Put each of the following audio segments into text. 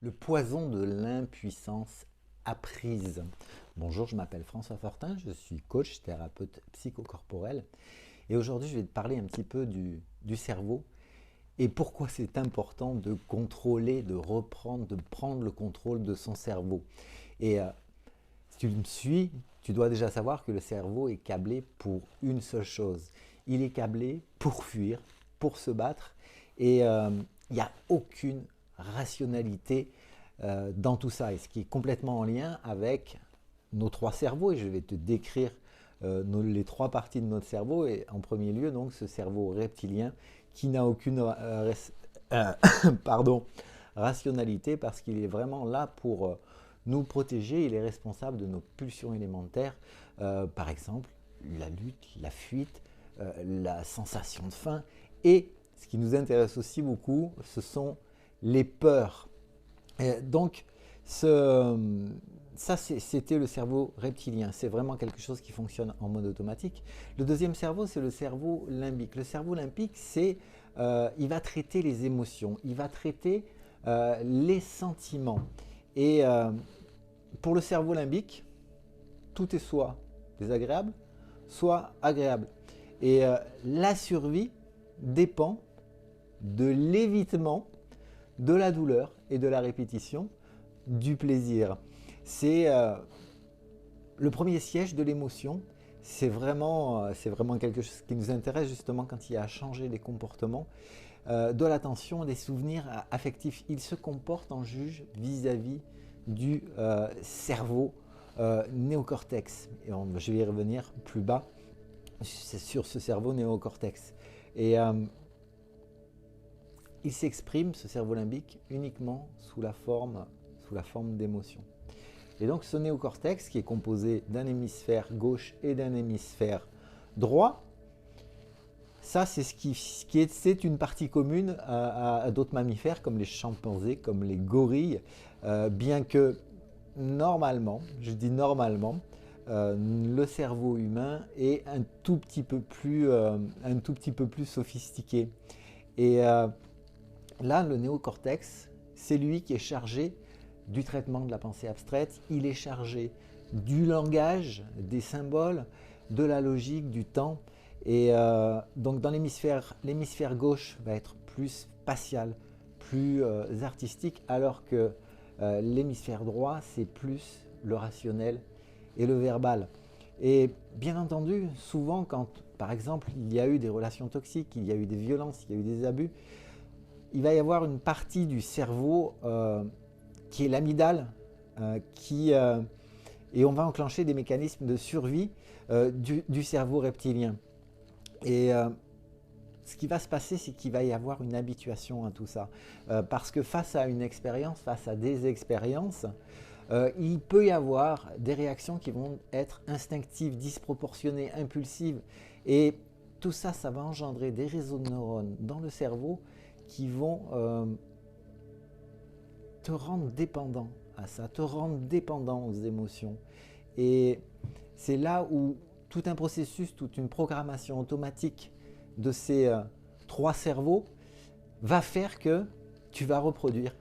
Le poison de l'impuissance apprise. Bonjour, je m'appelle François Fortin, je suis coach, thérapeute psychocorporel et aujourd'hui je vais te parler un petit peu du cerveau et pourquoi c'est important de contrôler, de reprendre, de prendre le contrôle de son cerveau. Et si tu me suis, tu dois déjà savoir que le cerveau est câblé pour une seule chose. Il est câblé pour fuir, pour se battre et il n'y a aucune rationalité dans tout ça, et ce qui est complètement en lien avec nos trois cerveaux, et je vais te décrire les trois parties de notre cerveau, et en premier lieu donc ce cerveau reptilien qui n'a aucune pardon, rationalité parce qu'il est vraiment là pour nous protéger. Il est responsable de nos pulsions élémentaires, par exemple la lutte, la fuite, la sensation de faim, et ce qui nous intéresse aussi beaucoup, ce sont les peurs. Donc, ça, c'était le cerveau reptilien. C'est vraiment quelque chose qui fonctionne en mode automatique. Le deuxième cerveau, c'est le cerveau limbique. Le cerveau limbique, il va traiter les émotions, il va traiter les sentiments. Et pour le cerveau limbique, tout est soit désagréable, soit agréable. Et la survie dépend de l'évitement de la douleur et de la répétition du plaisir. C'est le premier siège de l'émotion. C'est vraiment quelque chose qui nous intéresse justement quand il y a à changer les comportements, de l'attention, des souvenirs affectifs. Il se comporte en juge vis-à-vis du cerveau néocortex. Et je vais y revenir plus bas sur ce cerveau néocortex. Et il s'exprime, ce cerveau limbique, uniquement sous la forme d'émotions. Et donc ce néocortex, qui est composé d'un hémisphère gauche et d'un hémisphère droit, ça c'est une partie commune à d'autres mammifères comme les chimpanzés, comme les gorilles, bien que normalement, je dis normalement, le cerveau humain est un tout petit peu plus sophistiqué. Et là, le néocortex, c'est lui qui est chargé du traitement de la pensée abstraite, il est chargé du langage, des symboles, de la logique, du temps. Et donc dans l'hémisphère gauche va être plus spatial, plus artistique, alors que l'hémisphère droit, c'est plus le rationnel et le verbal. Et bien entendu, souvent quand, par exemple, il y a eu des relations toxiques, il y a eu des violences, il y a eu des abus, il va y avoir une partie du cerveau qui est l'amygdale, et on va enclencher des mécanismes de survie du cerveau reptilien. Et ce qui va se passer, c'est qu'il va y avoir une habituation à tout ça. Parce que face à une expérience, face à des expériences, il peut y avoir des réactions qui vont être instinctives, disproportionnées, impulsives. Et tout ça, ça va engendrer des réseaux de neurones dans le cerveau qui vont te rendre dépendant à ça, te rendre dépendant aux émotions. Et c'est là où tout un processus, toute une programmation automatique de ces trois cerveaux va faire que tu vas reproduire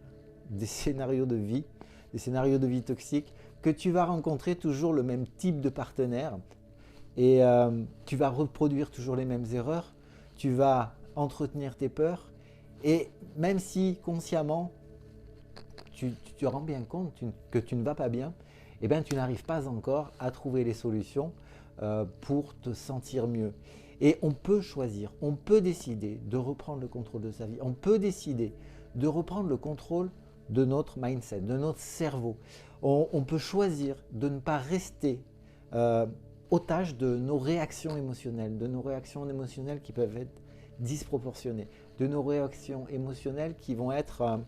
des scénarios de vie toxiques, que tu vas rencontrer toujours le même type de partenaire, et tu vas reproduire toujours les mêmes erreurs, tu vas entretenir tes peurs, et même si consciemment tu te rends bien compte que tu ne vas pas bien, eh bien, tu n'arrives pas encore à trouver les solutions pour te sentir mieux. Et on peut choisir, on peut décider de reprendre le contrôle de sa vie, on peut décider de reprendre le contrôle de notre mindset, de notre cerveau. On peut choisir de ne pas rester otage de nos réactions émotionnelles, qui peuvent être disproportionnées, de nos réactions émotionnelles qui vont être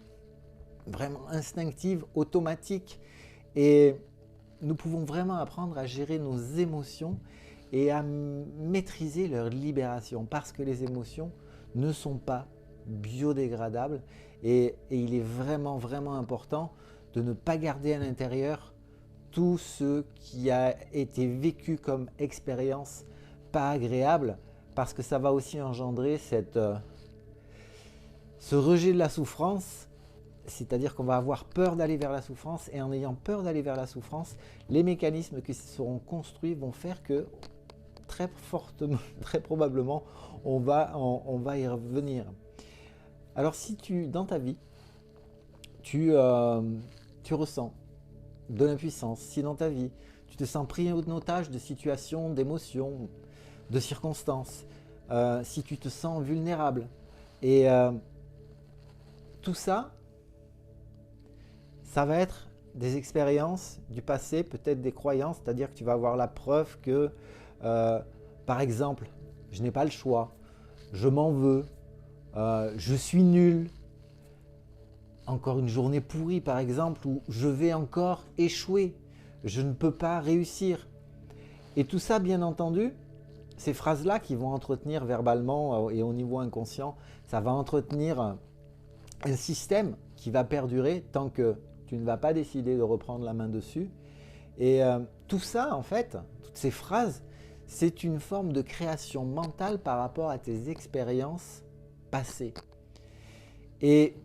vraiment instinctives, automatiques. Et nous pouvons vraiment apprendre à gérer nos émotions et à maîtriser leur libération, parce que les émotions ne sont pas biodégradables, et il est vraiment important de ne pas garder à l'intérieur tout ce qui a été vécu comme expérience pas agréable, parce que ça va aussi engendrer ce rejet de la souffrance c'est-à-dire qu'on va avoir peur d'aller vers la souffrance, et en ayant peur d'aller vers la souffrance, les mécanismes qui seront construits vont faire que très fortement, très probablement, on va y revenir. Alors si dans ta vie, tu ressens de l'impuissance, si dans ta vie, tu te sens pris en otage de situations, d'émotions, de circonstances, si tu te sens vulnérable, et tout ça, ça va être des expériences du passé, peut-être des croyances, c'est-à-dire que tu vas avoir la preuve que, par exemple, je n'ai pas le choix, je m'en veux, je suis nul, encore une journée pourrie par exemple, où je vais encore échouer, je ne peux pas réussir. Et tout ça, bien entendu, ces phrases-là qui vont entretenir verbalement et au niveau inconscient, ça va entretenir un système qui va perdurer tant que tu ne vas pas décider de reprendre la main dessus. Et tout ça, en fait, toutes ces phrases, c'est une forme de création mentale par rapport à tes expériences passées. Et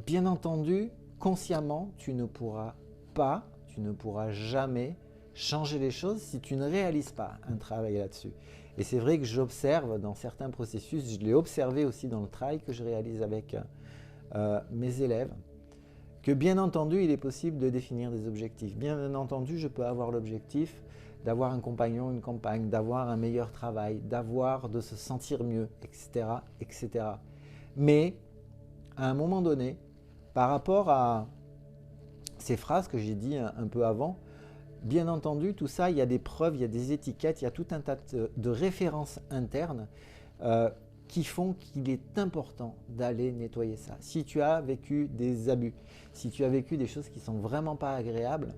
bien entendu, consciemment, tu ne pourras jamais changer les choses si tu ne réalises pas un travail là-dessus. Et c'est vrai que j'observe dans certains processus, je l'ai observé aussi dans le travail que je réalise avec mes élèves, que bien entendu, il est possible de définir des objectifs. Bien entendu, je peux avoir l'objectif d'avoir un compagnon, une compagne, d'avoir un meilleur travail, de se sentir mieux, etc., etc. Mais, à un moment donné, par rapport à ces phrases que j'ai dit un peu avant, bien entendu, tout ça, il y a des preuves, il y a des étiquettes, il y a tout un tas de références internes qui font qu'il est important d'aller nettoyer ça. Si tu as vécu des abus, si tu as vécu des choses qui ne sont vraiment pas agréables,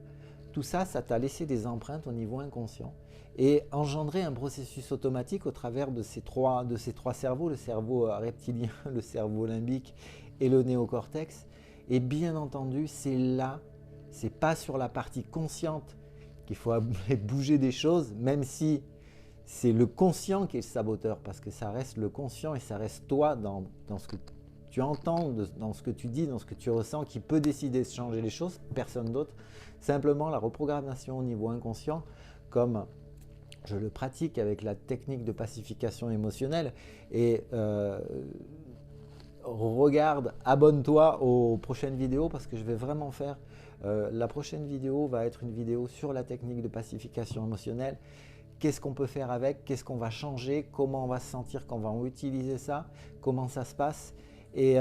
tout ça, ça t'a laissé des empreintes au niveau inconscient et engendré un processus automatique au travers de ces trois cerveaux, le cerveau reptilien, le cerveau limbique et le néocortex. Et bien entendu, c'est là, c'est pas sur la partie consciente qu'il faut bouger des choses, même si c'est le conscient qui est le saboteur, parce que ça reste le conscient et ça reste toi dans ce que tu entends, dans ce que tu dis, dans ce que tu ressens, qui peut décider de changer les choses, personne d'autre. Simplement la reprogrammation au niveau inconscient, comme je le pratique avec la technique de pacification émotionnelle. Et regarde, abonne-toi aux prochaines vidéos parce que je vais vraiment faire, la prochaine vidéo va être une vidéo sur la technique de pacification émotionnelle. Qu'est-ce qu'on peut faire avec, qu'est-ce qu'on va changer, comment on va se sentir quand on va utiliser ça, comment ça se passe. Et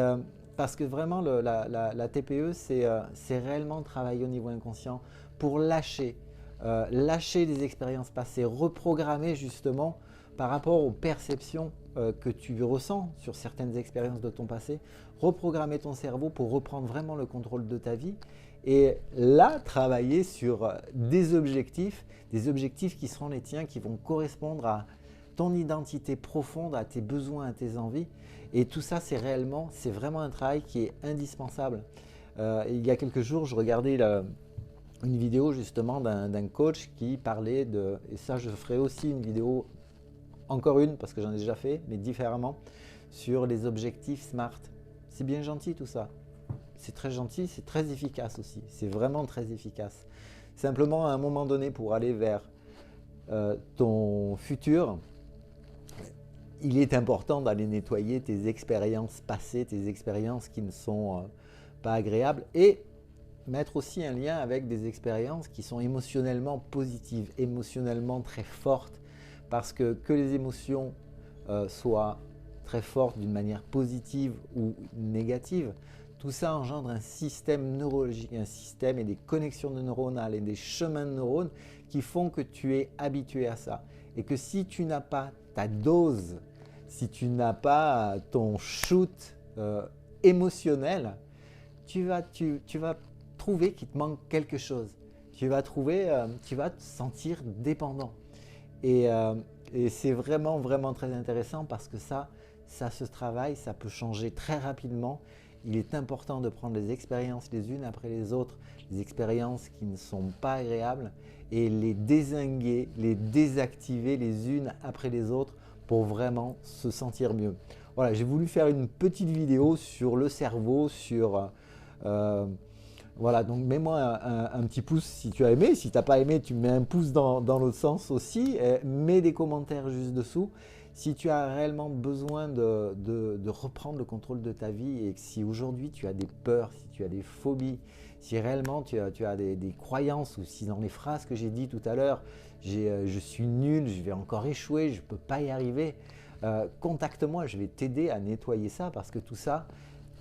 parce que vraiment la TPE, c'est réellement travailler au niveau inconscient pour lâcher les expériences passées, reprogrammer justement par rapport aux perceptions que tu ressens sur certaines expériences de ton passé, reprogrammer ton cerveau pour reprendre vraiment le contrôle de ta vie et là travailler sur des objectifs qui seront les tiens, qui vont correspondre à ton identité profonde, à tes besoins, à tes envies. Et tout ça, c'est vraiment un travail qui est indispensable. Il y a quelques jours, je regardais une vidéo justement d'un coach qui parlait de, et ça je ferai aussi une vidéo, encore une parce que j'en ai déjà fait, mais différemment, sur les objectifs SMART. C'est bien gentil tout ça, c'est très gentil, c'est très efficace aussi, c'est vraiment très efficace. Simplement à un moment donné pour aller vers ton futur, il est important d'aller nettoyer tes expériences passées, tes expériences qui ne sont pas agréables et mettre aussi un lien avec des expériences qui sont émotionnellement positives, émotionnellement très fortes, parce que les émotions soient très fortes d'une manière positive ou négative, tout ça engendre un système neurologique, un système et des connexions neuronales et des chemins de neurones qui font que tu es habitué à ça. Et que si tu n'as pas ta dose, si tu n'as pas ton shoot émotionnel, tu vas trouver qu'il te manque quelque chose. Tu vas te sentir dépendant. Et c'est vraiment, vraiment très intéressant parce que ça se travaille, ça peut changer très rapidement. Il est important de prendre les expériences les unes après les autres, les expériences qui ne sont pas agréables et les dézinguer, les désactiver les unes après les autres pour vraiment se sentir mieux. Voilà, j'ai voulu faire une petite vidéo sur le cerveau, sur Voilà, donc mets-moi un petit pouce si tu as aimé. Si tu n'as pas aimé, tu mets un pouce dans l'autre sens aussi. Mets des commentaires juste dessous. Si tu as réellement besoin de reprendre le contrôle de ta vie et que si aujourd'hui tu as des peurs, si tu as des phobies, si réellement tu as des croyances ou si dans les phrases que j'ai dit tout à l'heure, je suis nul, je vais encore échouer, je ne peux pas y arriver, contacte-moi, je vais t'aider à nettoyer ça parce que tout ça,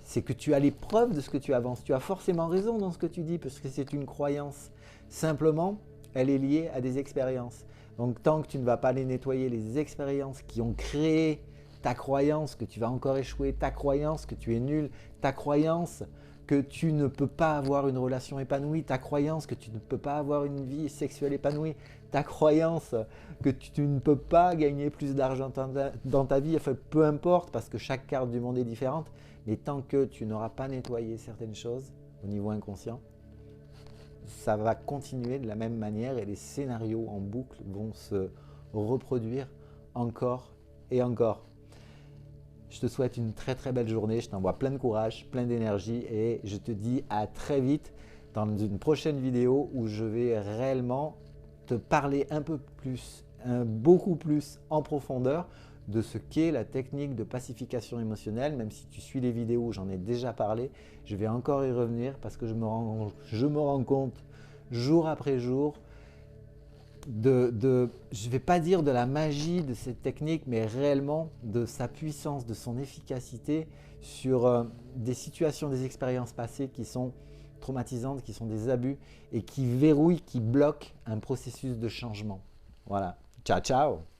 c'est que tu as les preuves de ce que tu avances. Tu as forcément raison dans ce que tu dis parce que c'est une croyance. Simplement, elle est liée à des expériences. Donc tant que tu ne vas pas aller nettoyer les expériences qui ont créé ta croyance que tu vas encore échouer, ta croyance que tu es nul, ta croyance que tu ne peux pas avoir une relation épanouie, ta croyance que tu ne peux pas avoir une vie sexuelle épanouie, ta croyance que tu ne peux pas gagner plus d'argent dans ta vie, enfin peu importe parce que chaque carte du monde est différente, mais tant que tu n'auras pas nettoyé certaines choses au niveau inconscient, ça va continuer de la même manière et les scénarios en boucle vont se reproduire encore et encore. Je te souhaite une très très belle journée, je t'envoie plein de courage, plein d'énergie et je te dis à très vite dans une prochaine vidéo où je vais réellement te parler un peu plus, beaucoup plus en profondeur de ce qu'est la technique de pacification émotionnelle. Même si tu suis les vidéos, j'en ai déjà parlé, je vais encore y revenir parce que je me rends compte jour après jour je ne vais pas dire de la magie de cette technique, mais réellement de sa puissance, de son efficacité sur des situations, des expériences passées qui sont traumatisantes, qui sont des abus et qui verrouillent, qui bloquent un processus de changement. Voilà. Ciao, ciao!